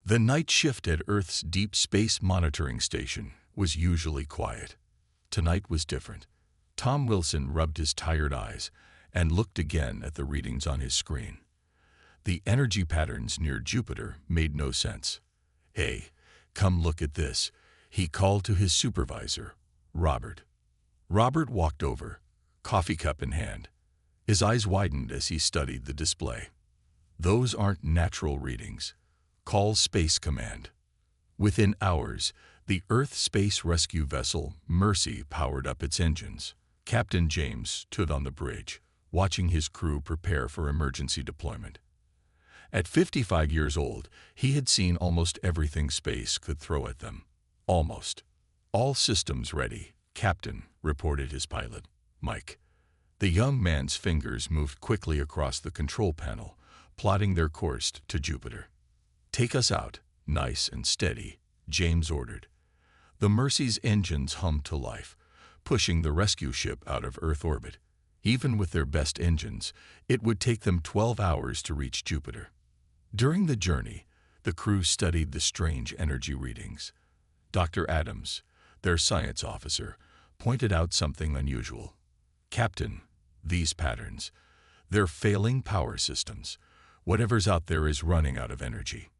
The night shift at Earth's Deep Space Monitoring Station was usually quiet. Tonight was different. Tom Wilson rubbed his tired eyes and looked again at the readings on his screen. The energy patterns near Jupiter made no sense. "Hey, come look at this," he called to his supervisor, Robert. Robert walked over, coffee cup in hand. His eyes widened as he studied the display. "Those aren't natural readings. Call Space Command." Within hours, the Earth Space Rescue Vessel Mercy powered up its engines. Captain James stood on the bridge, watching his crew prepare for emergency deployment. At 55 years old, he had seen almost everything space could throw at them. Almost. "All systems ready, Captain," reported his pilot, Mike. The young man's fingers moved quickly across the control panel, plotting their course to Jupiter. "Take us out, nice and steady," James ordered. The Mercy's engines hummed to life, pushing the rescue ship out of Earth orbit. Even with their best engines, it would take them 12 hours to reach Jupiter. During the journey, the crew studied the strange energy readings. Dr. Adams, their science officer, pointed out something unusual. "Captain, these patterns, they're failing power systems. Whatever's out there is running out of energy."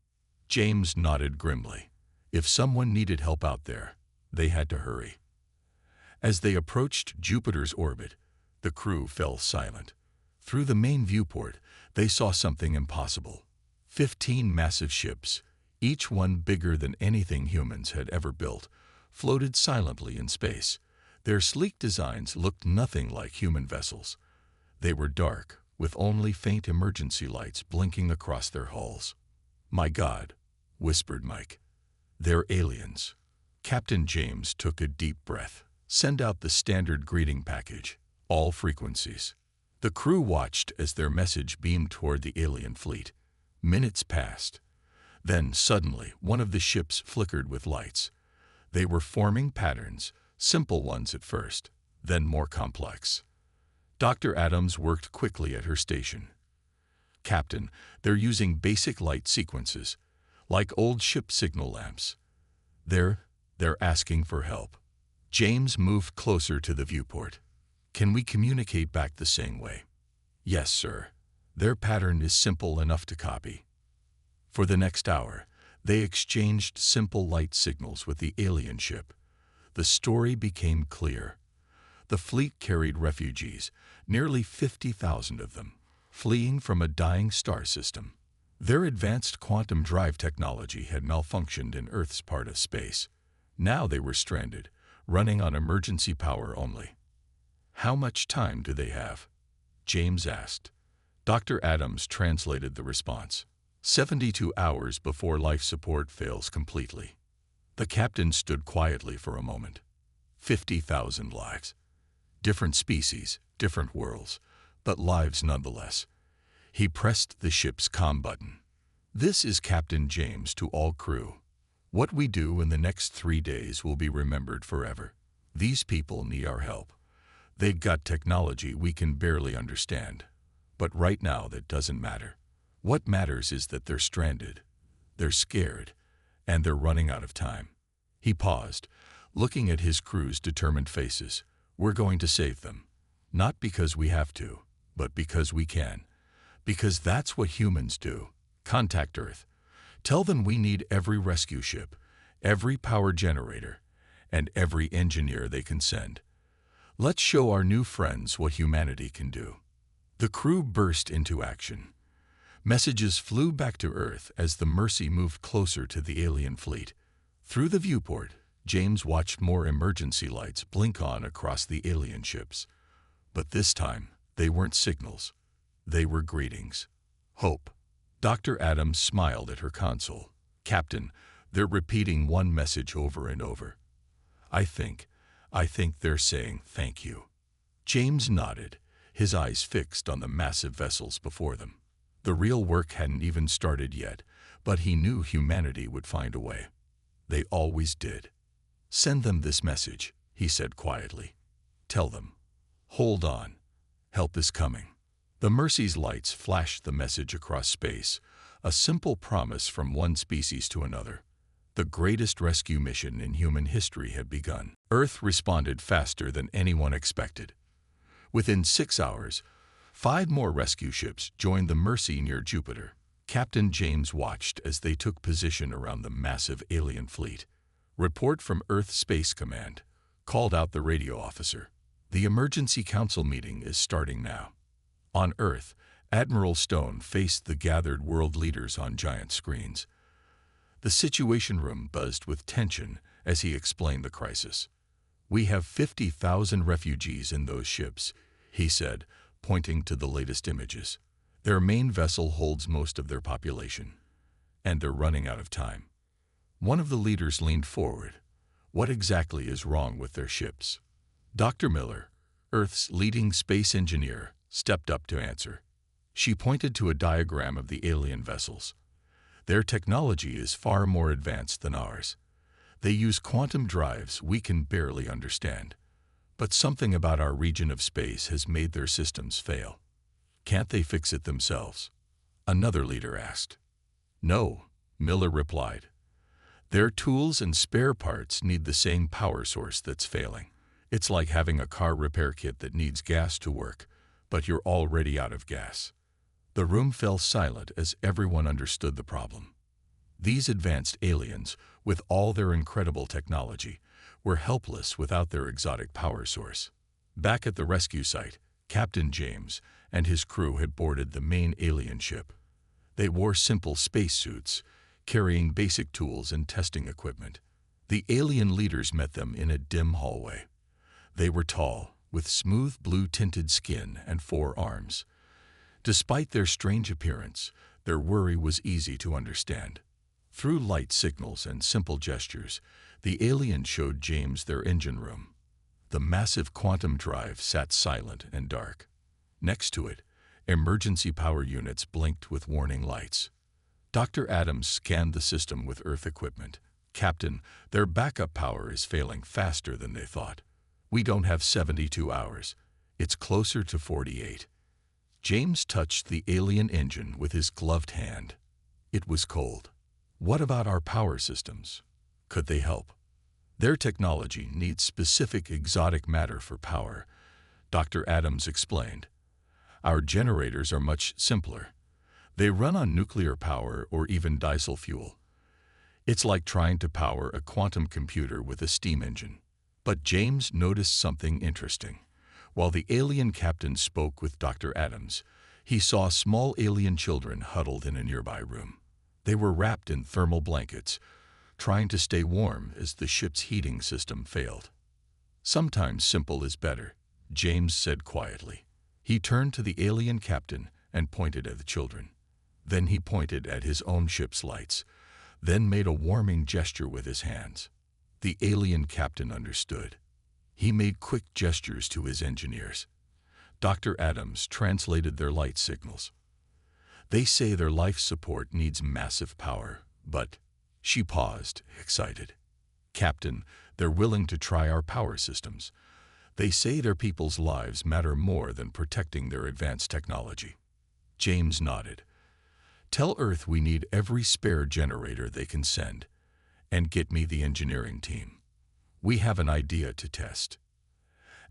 James nodded grimly. If someone needed help out there, they had to hurry. As they approached Jupiter's orbit, the crew fell silent. Through the main viewport, they saw something impossible. 15 massive ships, each one bigger than anything humans had ever built, floated silently in space. Their sleek designs looked nothing like human vessels. They were dark, with only faint emergency lights blinking across their hulls. "My God," whispered Mike. "They're aliens." Captain James took a deep breath. "Send out the standard greeting package, all frequencies." The crew watched as their message beamed toward the alien fleet. Minutes passed. Then, suddenly, one of the ships flickered with lights. They were forming patterns, simple ones at first, then more complex. Dr. Adams worked quickly at her station. "Captain, they're using basic light sequences, like old ship signal lamps. They're asking for help." James moved closer to the viewport. "Can we communicate back the same way?" "Yes, sir. Their pattern is simple enough to copy." For the next hour, they exchanged simple light signals with the alien ship. The story became clear. The fleet carried refugees, nearly 50,000 of them, fleeing from a dying star system. Their advanced quantum drive technology had malfunctioned in Earth's part of space. Now they were stranded, running on emergency power only. "How much time do they have?" James asked. Dr. Adams translated the response. 72 hours before life support fails completely." The captain stood quietly for a moment. 50,000 lives. Different species, different worlds, but lives nonetheless. He pressed the ship's comm button. "This is Captain James to all crew. What we do in the next 3 days will be remembered forever. These people need our help. They've got technology we can barely understand. But right now that doesn't matter. What matters is that they're stranded, they're scared, and they're running out of time." He paused, looking at his crew's determined faces. "We're going to save them. Not because we have to, but because we can. Because that's what humans do. Contact Earth. Tell them we need every rescue ship, every power generator, and every engineer they can send. Let's show our new friends what humanity can do." The crew burst into action. Messages flew back to Earth as the Mercy moved closer to the alien fleet. Through the viewport, James watched more emergency lights blink on across the alien ships. But this time, they weren't signals. They were greetings. Hope. Dr. Adams smiled at her console. "Captain, they're repeating one message over and over. I think they're saying thank you." James nodded, his eyes fixed on the massive vessels before them. The real work hadn't even started yet, but he knew humanity would find a way. They always did. "Send them this message," he said quietly. "Tell them, hold on, help is coming." The Mercy's lights flashed the message across space, a simple promise from one species to another. The greatest rescue mission in human history had begun. Earth responded faster than anyone expected. Within 6 hours, 5 more rescue ships joined the Mercy near Jupiter. Captain James watched as they took position around the massive alien fleet. "Report from Earth Space Command," called out the radio officer. "The emergency council meeting is starting now." On Earth, Admiral Stone faced the gathered world leaders on giant screens. The Situation Room buzzed with tension as he explained the crisis. "We have 50,000 refugees in those ships," he said, pointing to the latest images. "Their main vessel holds most of their population, and they're running out of time." One of the leaders leaned forward. "What exactly is wrong with their ships?" Dr. Miller, Earth's leading space engineer, stepped up to answer. She pointed to a diagram of the alien vessels. "Their technology is far more advanced than ours. They use quantum drives we can barely understand. But something about our region of space has made their systems fail." "Can't they fix it themselves?" another leader asked. "No," Miller replied. "Their tools and spare parts need the same power source that's failing. It's like having a car repair kit that needs gas to work, but you're already out of gas." The room fell silent as everyone understood the problem. These advanced aliens, with all their incredible technology, were helpless without their exotic power source. Back at the rescue site, Captain James and his crew had boarded the main alien ship. They wore simple spacesuits, carrying basic tools and testing equipment. The alien leaders met them in a dim hallway. They were tall, with smooth blue-tinted skin and 4 arms. Despite their strange appearance, their worry was easy to understand. Through light signals and simple gestures, the aliens showed James their engine room. The massive quantum drive sat silent and dark. Next to it, emergency power units blinked with warning lights. Dr. Adams scanned the system with Earth equipment. "Captain, their backup power is failing faster than they thought. We don't have 72 hours. It's closer to 48. James touched the alien engine with his gloved hand. It was cold. "What about our power systems? Could they help?" "Their technology needs specific exotic matter for power," Dr. Adams explained. "Our generators are much simpler. They run on nuclear power or even diesel fuel. It's like trying to power a quantum computer with a steam engine." But James noticed something interesting. While the alien captain spoke with Dr. Adams, he saw small alien children huddled in a nearby room. They were wrapped in thermal blankets, trying to stay warm as the ship's heating system failed. "Sometimes simple is better," James said quietly. He turned to the alien captain and pointed at the children. Then he pointed at his own ship's lights, then made a warming gesture with his hands. The alien captain understood. He made quick gestures to his engineers. Dr. Adams translated their light signals. "They say their life support needs massive power, but—" She paused, excited. "Captain, they're willing to try our power systems. They say their people's lives matter more than protecting their advanced technology." James nodded. "Tell Earth we need every spare generator they can send, and get me the engineering team. We have an idea to test."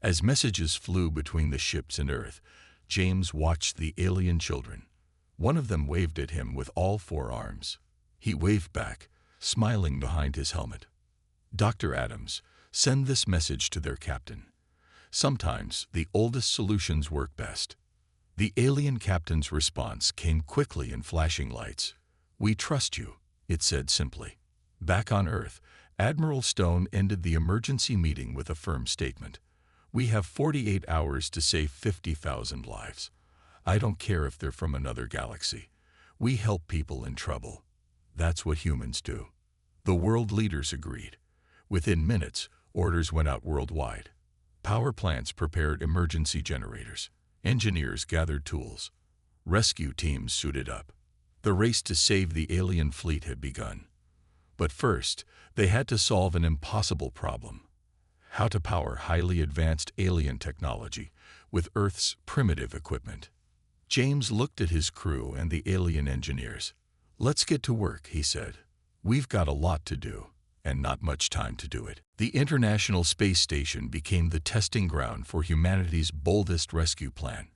As messages flew between the ships and Earth, James watched the alien children. One of them waved at him with all 4 arms. He waved back, smiling behind his helmet. "Dr. Adams, send this message to their captain. Sometimes the oldest solutions work best." The alien captain's response came quickly in flashing lights. "We trust you," it said simply. Back on Earth, Admiral Stone ended the emergency meeting with a firm statement. "We have 48 hours to save 50,000 lives. I don't care if they're from another galaxy. We help people in trouble. That's what humans do." The world leaders agreed. Within minutes, orders went out worldwide. Power plants prepared emergency generators. Engineers gathered tools. Rescue teams suited up. The race to save the alien fleet had begun. But first, they had to solve an impossible problem: how to power highly advanced alien technology with Earth's primitive equipment. James looked at his crew and the alien engineers. "Let's get to work," he said. "We've got a lot to do, and not much time to do it." The International Space Station became the testing ground for humanity's boldest rescue plan.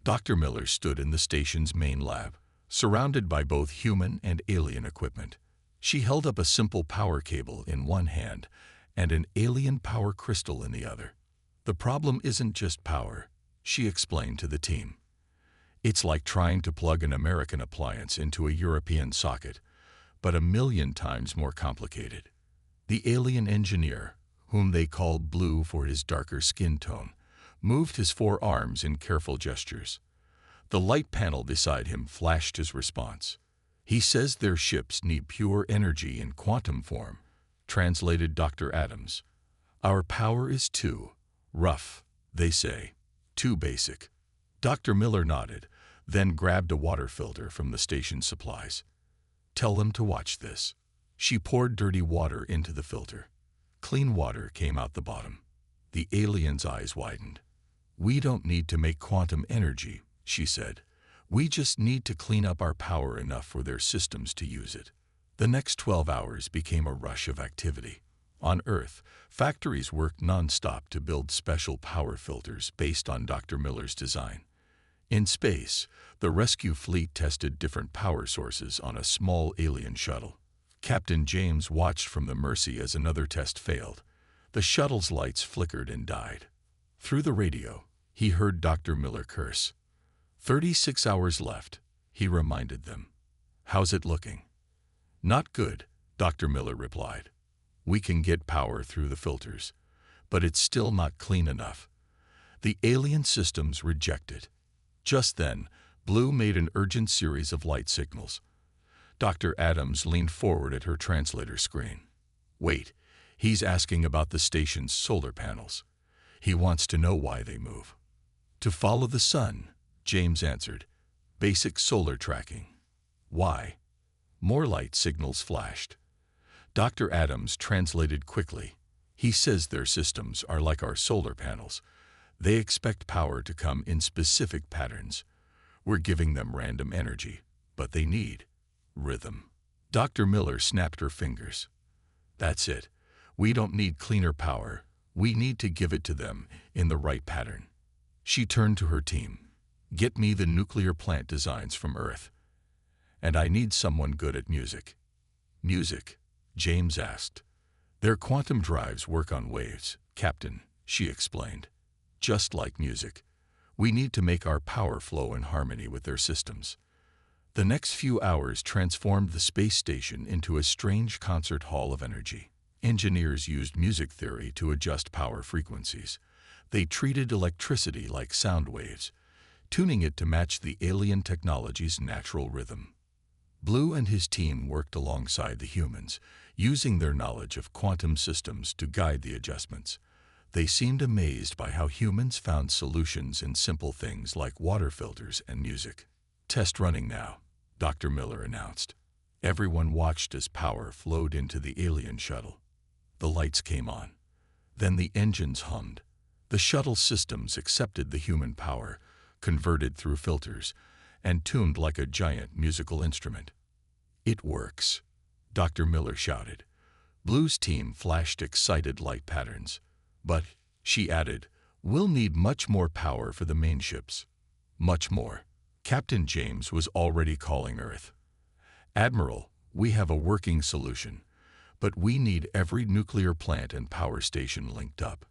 Dr. Miller stood in the station's main lab, surrounded by both human and alien equipment. She held up a simple power cable in one hand and an alien power crystal in the other. "The problem isn't just power," she explained to the team. "It's like trying to plug an American appliance into a European socket, but 1,000,000 times more complicated." The alien engineer, whom they called Blue for his darker skin tone, moved his 4 arms in careful gestures. The light panel beside him flashed his response. "He says their ships need pure energy in quantum form," translated Dr. Adams. "Our power is too rough, they say, too basic." Dr. Miller nodded, then grabbed a water filter from the station's supplies. "Tell them to watch this." She poured dirty water into the filter. Clean water came out the bottom. The alien's eyes widened. "We don't need to make quantum energy," she said. "We just need to clean up our power enough for their systems to use it." The next 12 hours became a rush of activity. On Earth, factories worked non-stop to build special power filters based on Dr. Miller's design. In space, the rescue fleet tested different power sources on a small alien shuttle. Captain James watched from the Mercy as another test failed. The shuttle's lights flickered and died. Through the radio, he heard Dr. Miller curse. 36 hours left, he reminded them. "How's it looking?" "Not good," Dr. Miller replied. "We can get power through the filters, but it's still not clean enough." The alien systems rejected. Just then, Blue made an urgent series of light signals. Dr. Adams leaned forward at her translator screen. "Wait, he's asking about the station's solar panels. He wants to know why they move." "To follow the sun," James answered. "Basic solar tracking." "Why?" More light signals flashed. Dr. Adams translated quickly. "He says their systems are like our solar panels. They expect power to come in specific patterns. We're giving them random energy, but they need rhythm." Dr. Miller snapped her fingers. "That's it. We don't need cleaner power. We need to give it to them in the right pattern." She turned to her team. "Get me the nuclear plant designs from Earth. And I need someone good at music." "Music?" James asked. "Their quantum drives work on waves, Captain," she explained. "Just like music. We need to make our power flow in harmony with their systems." The next few hours transformed the space station into a strange concert hall of energy. Engineers used music theory to adjust power frequencies. They treated electricity like sound waves, tuning it to match the alien technology's natural rhythm. Blue and his team worked alongside the humans, using their knowledge of quantum systems to guide the adjustments. They seemed amazed by how humans found solutions in simple things like water filters and music. "Test running now," Dr. Miller announced. Everyone watched as power flowed into the alien shuttle. The lights came on. Then the engines hummed. The shuttle systems accepted the human power, converted through filters, and tuned like a giant musical instrument. "It works," Dr. Miller shouted. Blue's team flashed excited light patterns. "But," she added, "we'll need much more power for the main ships." Much more. Captain James was already calling Earth. "Admiral, we have a working solution, but we need every nuclear plant and power station linked up.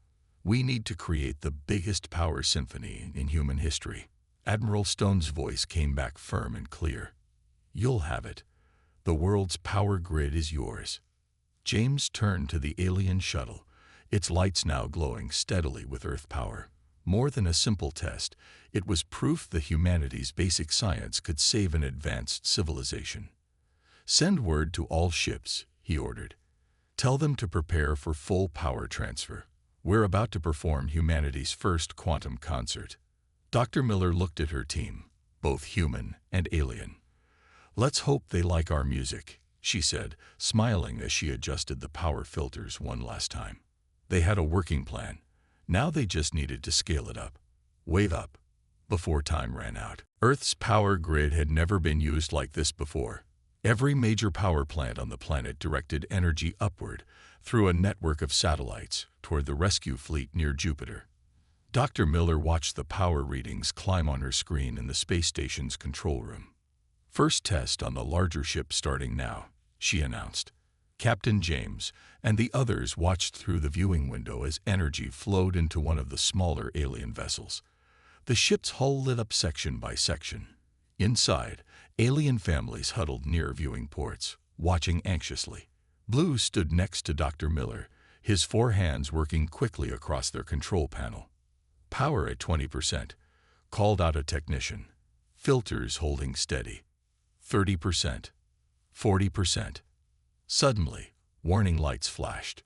We need to create the biggest power symphony in human history." Admiral Stone's voice came back firm and clear. "You'll have it. The world's power grid is yours." James turned to the alien shuttle, its lights now glowing steadily with Earth power. More than a simple test, it was proof that humanity's basic science could save an advanced civilization. "Send word to all ships," he ordered. "Tell them to prepare for full power transfer. We're about to perform humanity's first quantum concert." Dr. Miller looked at her team, both human and alien. "Let's hope they like our music," she said, smiling as she adjusted the power filters one last time. They had a working plan. Now they just needed to scale it up, wave up, before time ran out. Earth's power grid had never been used like this before. Every major power plant on the planet directed energy upward through a network of satellites toward the rescue fleet near Jupiter. Dr. Miller watched the power readings climb on her screen in the space station's control room. "First test on the larger ship starting now," she announced. Captain James and the others watched through the viewing window as energy flowed into one of the smaller alien vessels. The ship's hull lit up section by section. Inside, alien families huddled near viewing ports, watching anxiously. Blue stood next to Dr. Miller, his 4 hands working quickly across their control panel. "Power at 20%, called out a technician. Filters holding steady. 30%, 40%. Suddenly, warning lights flashed.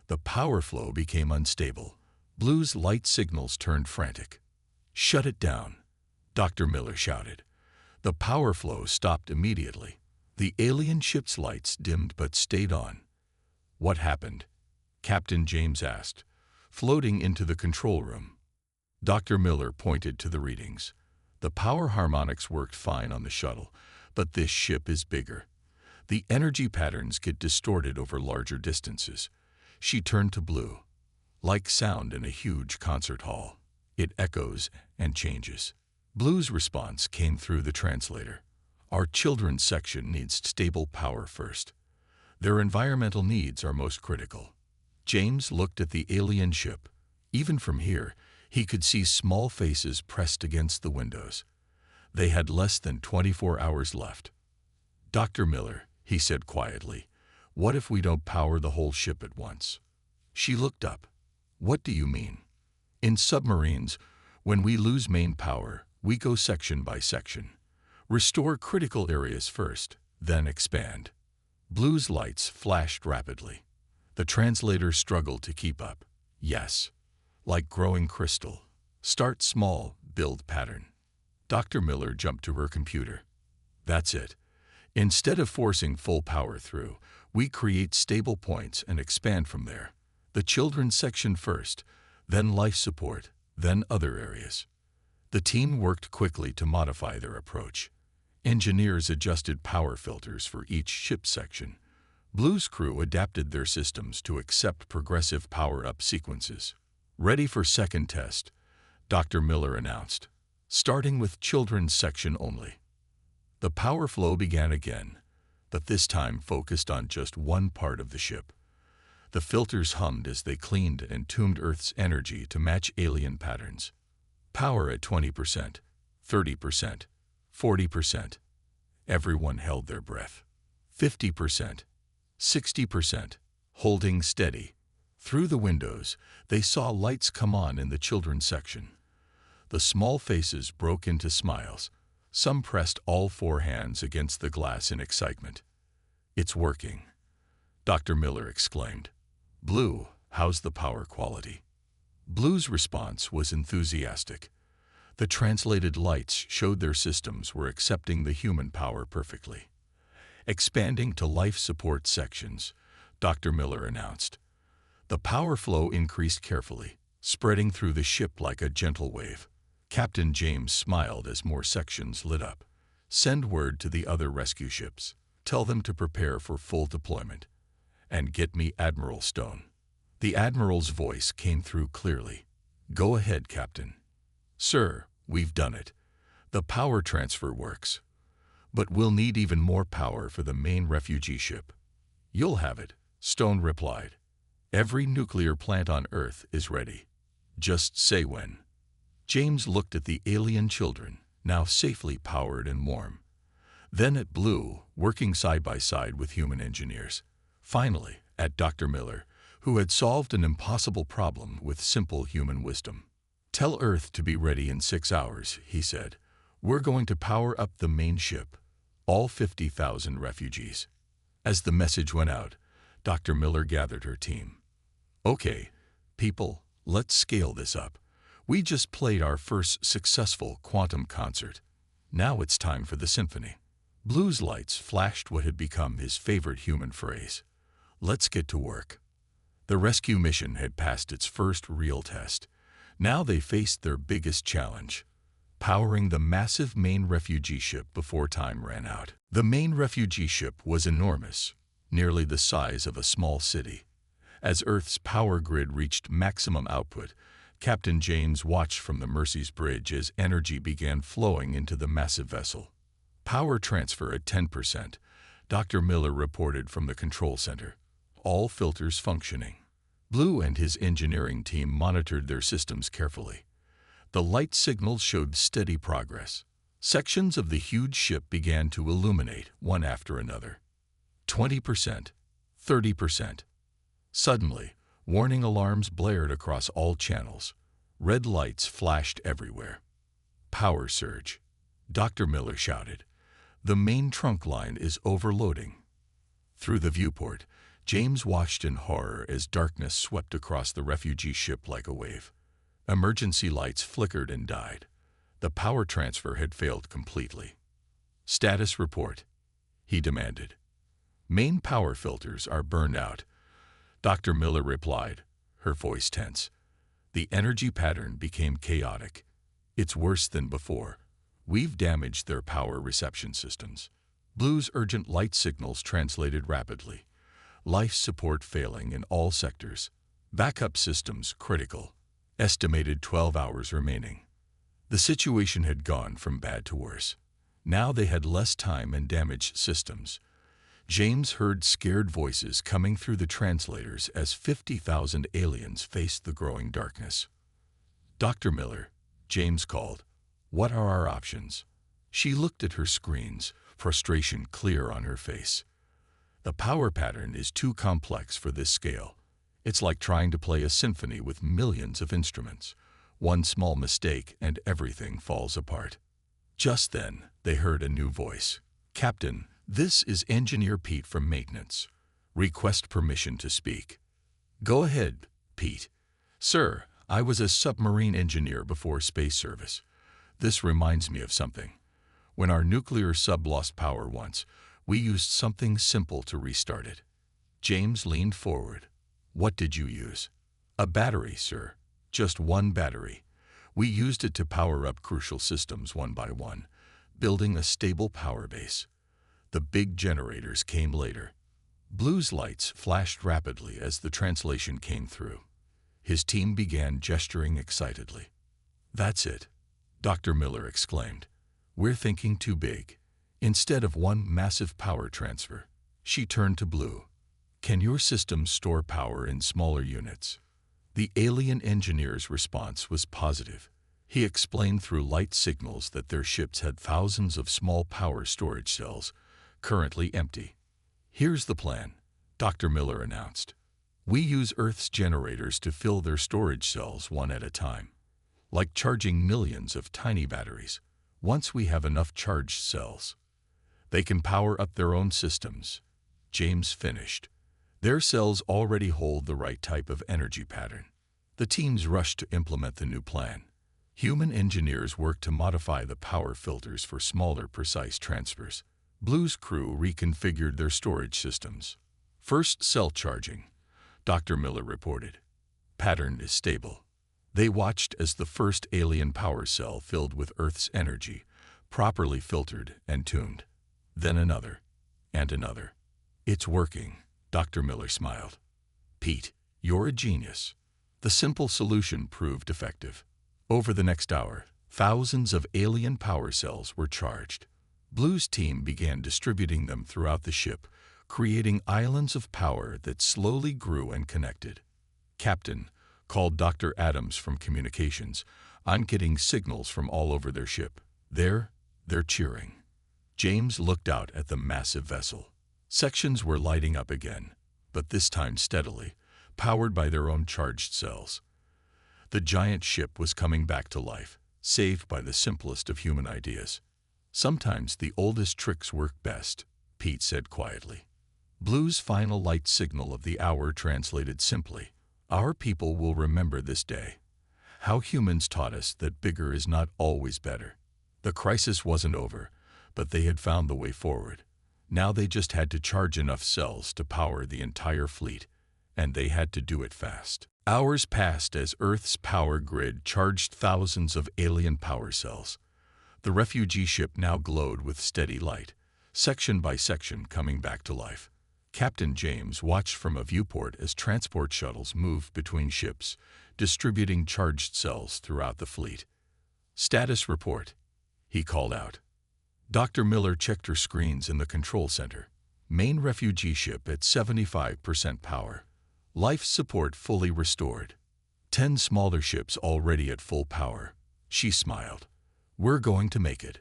The power flow became unstable. Blue's light signals turned frantic. "Shut it down," Dr. Miller shouted. The power flow stopped immediately. The alien ship's lights dimmed but stayed on. "What happened?" Captain James asked, floating into the control room. Dr. Miller pointed to the readings. "The power harmonics worked fine on the shuttle, but this ship is bigger. The energy patterns get distorted over larger distances." She turned to Blue. "Like sound in a huge concert hall. It echoes and changes." Blue's response came through the translator. "Our children's section needs stable power first. Their environmental needs are most critical." James looked at the alien ship. Even from here, he could see small faces pressed against the windows. They had less than 24 hours left. "Dr. Miller," he said quietly, "what if we don't power the whole ship at once?" She looked up. "What do you mean?" "In submarines, when we lose main power, we go section by section. Restore critical areas first, then expand." Blue's lights flashed rapidly. The translator struggled to keep up. "Yes. Like growing crystal. Start small, build pattern." Dr. Miller jumped to her computer. "That's it. Instead of forcing full power through, we create stable points and expand from there. The children's section first, then life support, then other areas." The team worked quickly to modify their approach. Engineers adjusted power filters for each ship section. Blue's crew adapted their systems to accept progressive power-up sequences. "Ready for second test," Dr. Miller announced, "starting with children's section only." The power flow began again, but this time focused on just one part of the ship. The filters hummed as they cleaned and tuned Earth's energy to match alien patterns. "Power at 20%, 30%, 40%. Everyone held their breath. 50%, 60%, holding steady. Through the windows, they saw lights come on in the children's section. The small faces broke into smiles. Some pressed all 4 hands against the glass in excitement. "It's working," Dr. Miller exclaimed. "Blue, how's the power quality?" Blue's response was enthusiastic. The translated lights showed their systems were accepting the human power perfectly. "Expanding to life support sections," Dr. Miller announced. The power flow increased carefully, spreading through the ship like a gentle wave. Captain James smiled as more sections lit up. "Send word to the other rescue ships. Tell them to prepare for full deployment. And get me Admiral Stone." The Admiral's voice came through clearly. "Go ahead, Captain." "Sir, we've done it. The power transfer works. But we'll need even more power for the main refugee ship." "You'll have it," Stone replied. "Every nuclear plant on Earth is ready. Just say when." James looked at the alien children, now safely powered and warm. Then at Blue, working side by side with human engineers. Finally, at Dr. Miller, who had solved an impossible problem with simple human wisdom. "Tell Earth to be ready in 6 hours," he said. "We're going to power up the main ship, all 50,000 refugees." As the message went out, Dr. Miller gathered her team. "Okay, people, let's scale this up. We just played our first successful quantum concert. Now it's time for the symphony." Blue's lights flashed what had become his favorite human phrase. "Let's get to work." The rescue mission had passed its first real test. Now they faced their biggest challenge: powering the massive main refugee ship before time ran out. The main refugee ship was enormous, nearly the size of a small city. As Earth's power grid reached maximum output, Captain James watched from the Mercy's bridge as energy began flowing into the massive vessel. Power transfer at 10%, Dr. Miller reported from the control center. All filters functioning. Blue and his engineering team monitored their systems carefully. The light signals showed steady progress. Sections of the huge ship began to illuminate one after another. 20%, 30%. Suddenly, warning alarms blared across all channels. Red lights flashed everywhere. Power surge. Dr. Miller shouted. The main trunk line is overloading. Through the viewport, James watched in horror as darkness swept across the refugee ship like a wave. Emergency lights flickered and died. The power transfer had failed completely. Status report, he demanded. Main power filters are burned out. Dr. Miller replied, her voice tense. The energy pattern became chaotic. It's worse than before. We've damaged their power reception systems. Blue's urgent light signals translated rapidly. Life support failing in all sectors. Backup systems critical. Estimated 12 hours remaining. The situation had gone from bad to worse. Now they had less time and damaged systems. James heard scared voices coming through the translators as 50,000 aliens faced the growing darkness. Dr. Miller, James called. What are our options? She looked at her screens, frustration clear on her face. The power pattern is too complex for this scale. It's like trying to play a symphony with millions of instruments. One small mistake and everything falls apart. Just then, they heard a new voice. Captain, this is Engineer Pete from Maintenance. Request permission to speak. Go ahead, Pete. Sir, I was a submarine engineer before space service. This reminds me of something. When our nuclear sub lost power once, we used something simple to restart it. James leaned forward. What did you use? A battery, sir. Just one battery. We used it to power up crucial systems one by one, building a stable power base. The big generators came later. Blue's lights flashed rapidly as the translation came through. His team began gesturing excitedly. That's it, Dr. Miller exclaimed. We're thinking too big. Instead of one massive power transfer, she turned to Blue. Can your systems store power in smaller units? The alien engineer's response was positive. He explained through light signals that their ships had thousands of small power storage cells, currently empty. Here's the plan, Dr. Miller announced. We use Earth's generators to fill their storage cells one at a time, like charging millions of tiny batteries. Once we have enough charged cells, they can power up their own systems. James finished. Their cells already hold the right type of energy pattern. The teams rushed to implement the new plan. Human engineers worked to modify the power filters for smaller, precise transfers. Blue's crew reconfigured their storage systems. First cell charging, Dr. Miller reported. Pattern is stable. They watched as the first alien power cell filled with Earth's energy, properly filtered and tuned. Then another, and another. It's working, Dr. Miller smiled. Pete, you're a genius. The simple solution proved effective. Over the next hour, thousands of alien power cells were charged. Blue's team began distributing them throughout the ship, creating islands of power that slowly grew and connected. Captain, called Dr. Adams from communications, I'm getting signals from all over their ship. They're cheering. James looked out at the massive vessel. Sections were lighting up again, but this time steadily, powered by their own charged cells. The giant ship was coming back to life, saved by the simplest of human ideas. Sometimes the oldest tricks work best, Pete said quietly. Blue's final light signal of the hour translated simply, our people will remember this day. How humans taught us that bigger is not always better. The crisis wasn't over, but they had found the way forward. Now they just had to charge enough cells to power the entire fleet, and they had to do it fast. Hours passed as Earth's power grid charged thousands of alien power cells. The refugee ship now glowed with steady light, section by section coming back to life. Captain James watched from a viewport as transport shuttles moved between ships, distributing charged cells throughout the fleet. "Status report," he called out. Dr. Miller checked her screens in the control center. Main refugee ship at 75% power. Life support fully restored. 10 smaller ships already at full power. She smiled. "We're going to make it."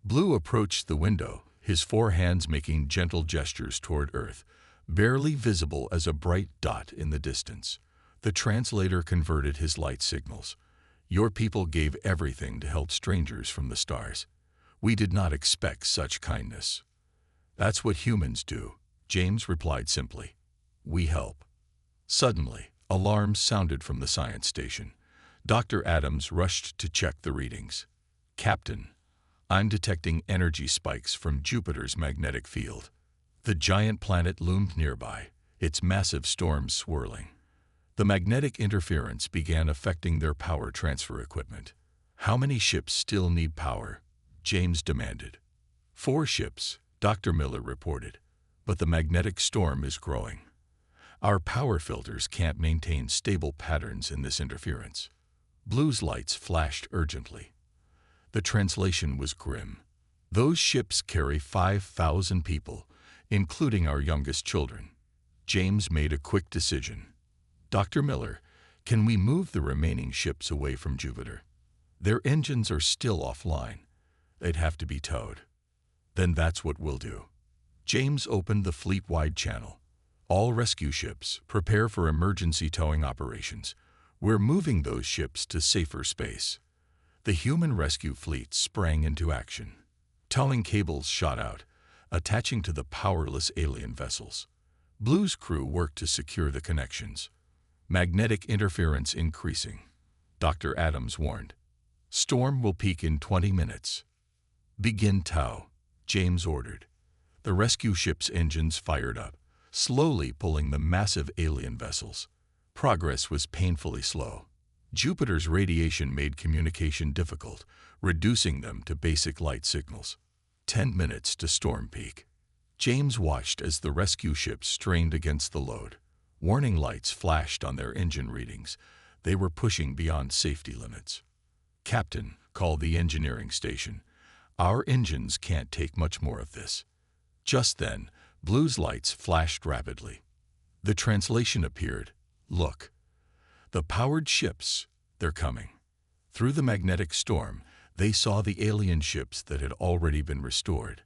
Blue approached the window, his 4 hands making gentle gestures toward Earth, barely visible as a bright dot in the distance. The translator converted his light signals. "Your people gave everything to help strangers from the stars. We did not expect such kindness." "That's what humans do," James replied simply. "We help." Suddenly, alarms sounded from the science station. Dr. Adams rushed to check the readings. "Captain, I'm detecting energy spikes from Jupiter's magnetic field." The giant planet loomed nearby, its massive storms swirling. The magnetic interference began affecting their power transfer equipment. "How many ships still need power?" James demanded. 4 ships, Dr. Miller reported, "but the magnetic storm is growing. Our power filters can't maintain stable patterns in this interference." Blue's lights flashed urgently. The translation was grim. "Those ships carry 5,000 people, including our youngest children." James made a quick decision. "Dr. Miller, can we move the remaining ships away from Jupiter? Their engines are still offline. They'd have to be towed." "Then that's what we'll do." James opened the fleet-wide channel. "All rescue ships, prepare for emergency towing operations. We're moving those ships to safer space." The human rescue fleet sprang into action. Towing cables shot out, attaching to the powerless alien vessels. Blue's crew worked to secure the connections. Magnetic interference increasing. Dr. Adams warned. "Storm will peak in 20 minutes. Begin tow," James ordered. The rescue ship's engines fired up, slowly pulling the massive alien vessels. Progress was painfully slow. Jupiter's radiation made communication difficult, reducing them to basic light signals. 10 minutes to storm peak. James watched as the rescue ship strained against the load. Warning lights flashed on their engine readings. They were pushing beyond safety limits. "Captain," called the engineering station, "our engines can't take much more of this." Just then, Blue's lights flashed rapidly. The translation appeared. "Look. The powered ships, they're coming." Through the magnetic storm, they saw the alien ships that had already been restored.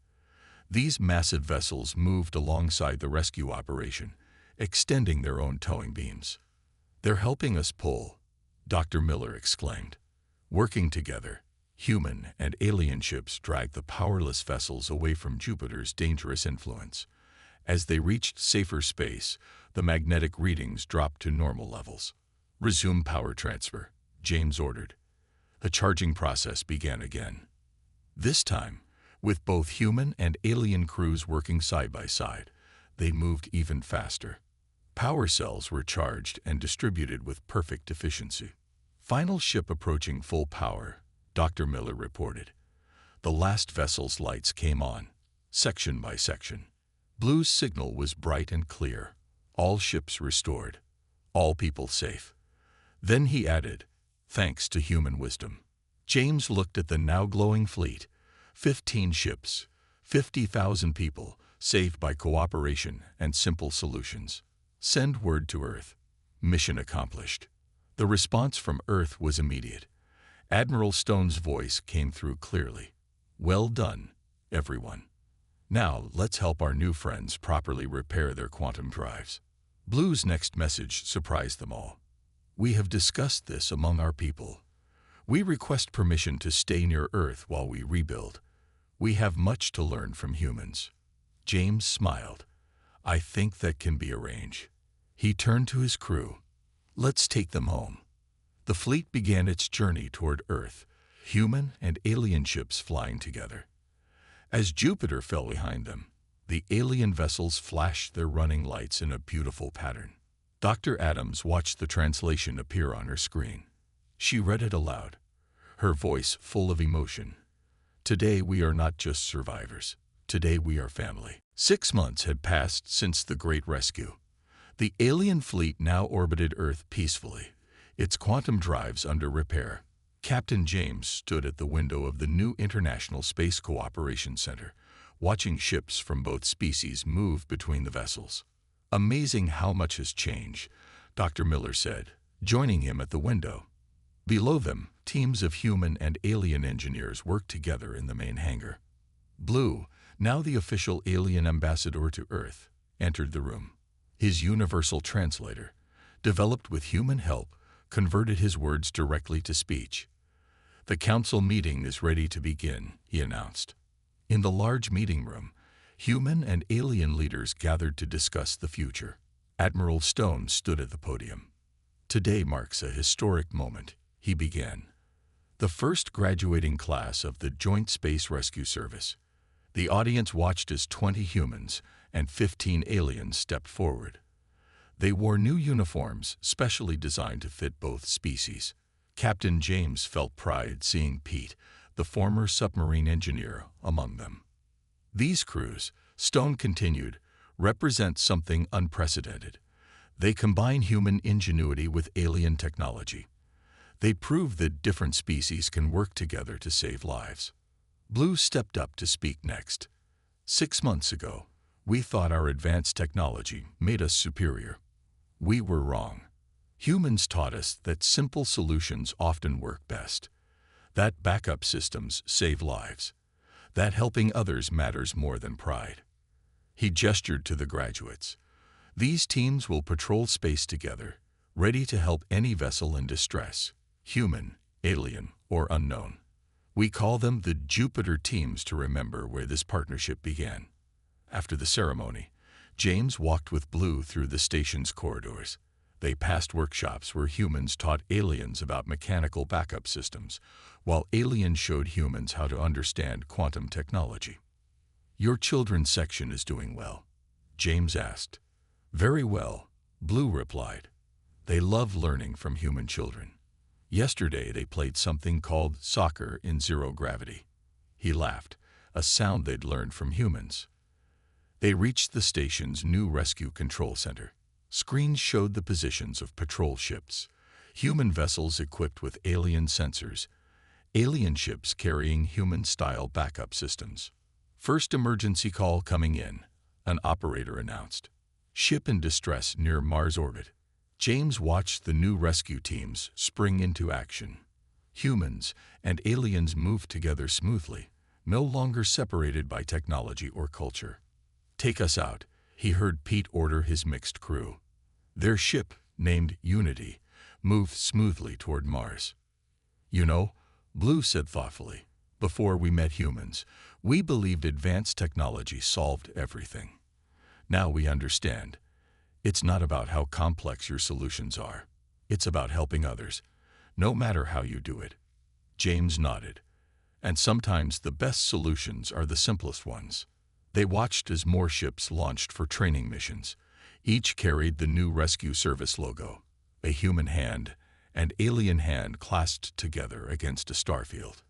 These massive vessels moved alongside the rescue operation, extending their own towing beams. "They're helping us pull," Dr. Miller exclaimed. Working together, human and alien ships dragged the powerless vessels away from Jupiter's dangerous influence. As they reached safer space, the magnetic readings dropped to normal levels. "Resume power transfer," James ordered. The charging process began again. This time, with both human and alien crews working side by side, they moved even faster. Power cells were charged and distributed with perfect efficiency. "Final ship approaching full power," Dr. Miller reported. The last vessel's lights came on, section by section. Blue's signal was bright and clear. All ships restored. All people safe. Then he added, "Thanks to human wisdom." James looked at the now glowing fleet. 15 ships, 50,000 people, saved by cooperation and simple solutions. "Send word to Earth." Mission accomplished. The response from Earth was immediate. Admiral Stone's voice came through clearly. "Well done, everyone. Now let's help our new friends properly repair their quantum drives." Blue's next message surprised them all. "We have discussed this among our people. We request permission to stay near Earth while we rebuild. We have much to learn from humans." James smiled. "I think that can be arranged." He turned to his crew. "Let's take them home." The fleet began its journey toward Earth, human and alien ships flying together. As Jupiter fell behind them, the alien vessels flashed their running lights in a beautiful pattern. Dr. Adams watched the translation appear on her screen. She read it aloud, her voice full of emotion. Today we are not just survivors. Today we are family. 6 months had passed since the Great Rescue. The alien fleet now orbited Earth peacefully, its quantum drives under repair. Captain James stood at the window of the new International Space Cooperation Center, watching ships from both species move between the vessels. "Amazing how much has changed," Dr. Miller said, joining him at the window. Below them, teams of human and alien engineers worked together in the main hangar. Blue, now the official alien ambassador to Earth, entered the room. His universal translator, developed with human help, converted his words directly to speech. "The council meeting is ready to begin," he announced. In the large meeting room, human and alien leaders gathered to discuss the future. Admiral Stone stood at the podium. "Today marks a historic moment," he began. "The first graduating class of the Joint Space Rescue Service." The audience watched as 20 humans and 15 aliens stepped forward. They wore new uniforms specially designed to fit both species. Captain James felt pride seeing Pete, the former submarine engineer, among them. "These crews," Stone continued, "represent something unprecedented. They combine human ingenuity with alien technology. They prove that different species can work together to save lives." Blue stepped up to speak next. "6 months ago, we thought our advanced technology made us superior. We were wrong. Humans taught us that simple solutions often work best, that backup systems save lives, that helping others matters more than pride." He gestured to the graduates. "These teams will patrol space together, ready to help any vessel in distress, human, alien, or unknown. We call them the Jupiter teams to remember where this partnership began." After the ceremony, James walked with Blue through the station's corridors. They passed workshops where humans taught aliens about mechanical backup systems, while aliens showed humans how to understand quantum technology. "Your children's section is doing well?" James asked. "Very well," Blue replied. "They love learning from human children. Yesterday they played something called soccer in zero gravity." He laughed, a sound they'd learned from humans. They reached the station's new rescue control center. Screens showed the positions of patrol ships, human vessels equipped with alien sensors, alien ships carrying human-style backup systems. "First emergency call coming in," an operator announced. "Ship in distress near Mars orbit." James watched the new rescue teams spring into action. Humans and aliens moved together smoothly, no longer separated by technology or culture. "Take us out," he heard Pete order his mixed crew. Their ship, named Unity, moved smoothly toward Mars. "You know," Blue said thoughtfully, "before we met humans, we believed advanced technology solved everything. Now we understand. It's not about how complex your solutions are. It's about helping others, no matter how you do it." James nodded. "And sometimes the best solutions are the simplest ones." They watched as more ships launched for training missions. Each carried the new rescue service logo, a human hand and alien hand clasped together against a starfield.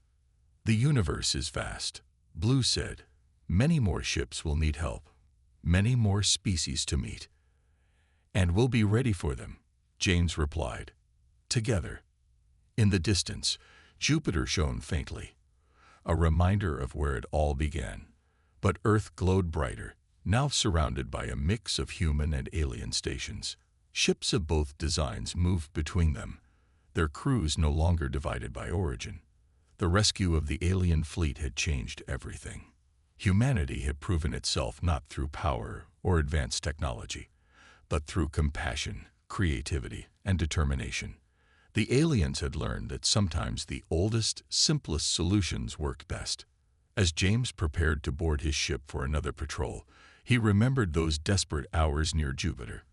"The universe is vast," Blue said. "Many more ships will need help, many more species to meet. And we'll be ready for them," James replied. "Together." In the distance, Jupiter shone faintly, a reminder of where it all began. But Earth glowed brighter, now surrounded by a mix of human and alien stations. Ships of both designs moved between them, their crews no longer divided by origin. The rescue of the alien fleet had changed everything. Humanity had proven itself not through power or advanced technology, but through compassion, creativity, and determination. The aliens had learned that sometimes the oldest, simplest solutions worked best. As James prepared to board his ship for another patrol, he remembered those desperate hours near Jupiter.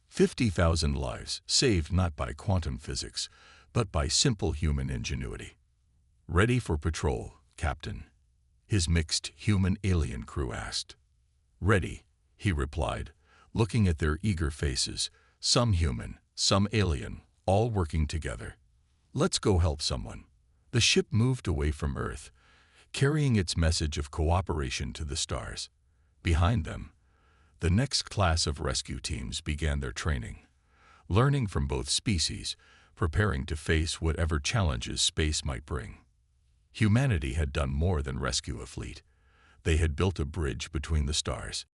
50,000 lives saved not by quantum physics, but by simple human ingenuity. "Ready for patrol, Captain?" his mixed human-alien crew asked. "Ready," he replied, looking at their eager faces, some human, some alien, all working together. "Let's go help someone." The ship moved away from Earth, carrying its message of cooperation to the stars. Behind them, the next class of rescue teams began their training, learning from both species, preparing to face whatever challenges space might bring. Humanity had done more than rescue a fleet. They had built a bridge between the stars.